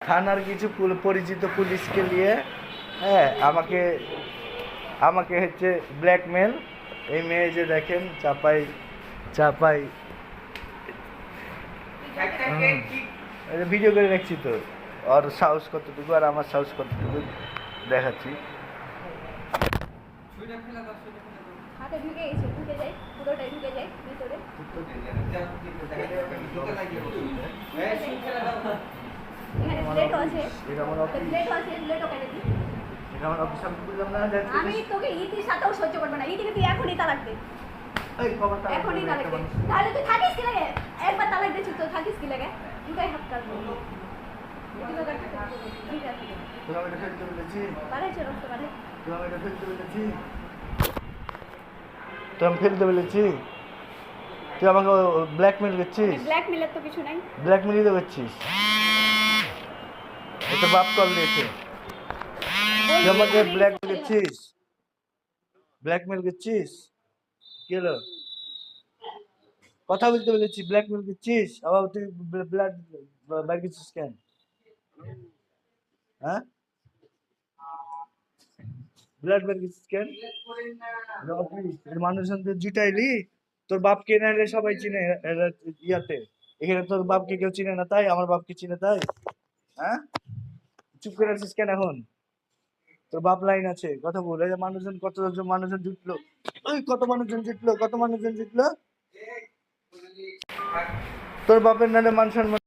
থানার কিছু পরিচিত পুলিশকে নিয়ে, হ্যাঁ, আমাকে আমাকে হচ্ছে ব্ল্যাকমেল। এই মেয়ে যে দেখেন চাপাই চাপাই ভিডিও করে রাখছি তো, ওর সাহস কতটুকু আর আমার সাহস কতটুকু দেখাচ্ছি। হাতে ঢুকে গেছে, ঢুকে যায়, পুরোটাই ঢুকে যায় ভিতরে। এখানে প্লেটও আছে, প্লেটও আছে, প্লেটও কেটে দিই। আমি তোকে ইতির সাথেও সহ্য করবো না, ইতিকে তুই এখনই তালাক দে, এখনই তালাক দে। তাহলে তুই থাকিস কি লাগে? একবার তালাক দিচ্ছি তো থাকিস কি লাগে? দুটাই হাত কাটবো। ঠিক আছে, বাড়াইছে রক্ত বাড়াই। তো আমি ফেলতে বলেছি, তুই আমাকে ব্ল্যাকমেল করছিস। ব্ল্যাকমেলের তো কিছু নাই, ব্ল্যাকমেলই তো করছিস। এটা বাপ কল দিয়েছে, তুই আমাকে ব্ল্যাকমেল করছিস, ব্ল্যাকমেল করছিস। কি হলো? কথা বলতে বলেছি, ব্ল্যাকমেল করছিস, আবার তুই ব্লাড বার করছিস কেন? হ্যাঁ, ব্লাড বার করছিস কেন? মানুষজনদের জিটাইলি, তোর বাপকে নাইলে সবাই চিনে ইয়াতে। এখানে তোর বাপকে কেউ চিনে না তাই, আমার বাপকে চিনে তাই। হ্যাঁ, চুপ করে আছিস কেন এখন? তোর বাপ লাইন আছে, কথা বল। এই যে মানুষজন, কতজন মানুষজন জুটলো, ওই কত মানুষজন জুটলো, কত মানুষজন জুটলো। তোর বাপের নালে মান সম্মান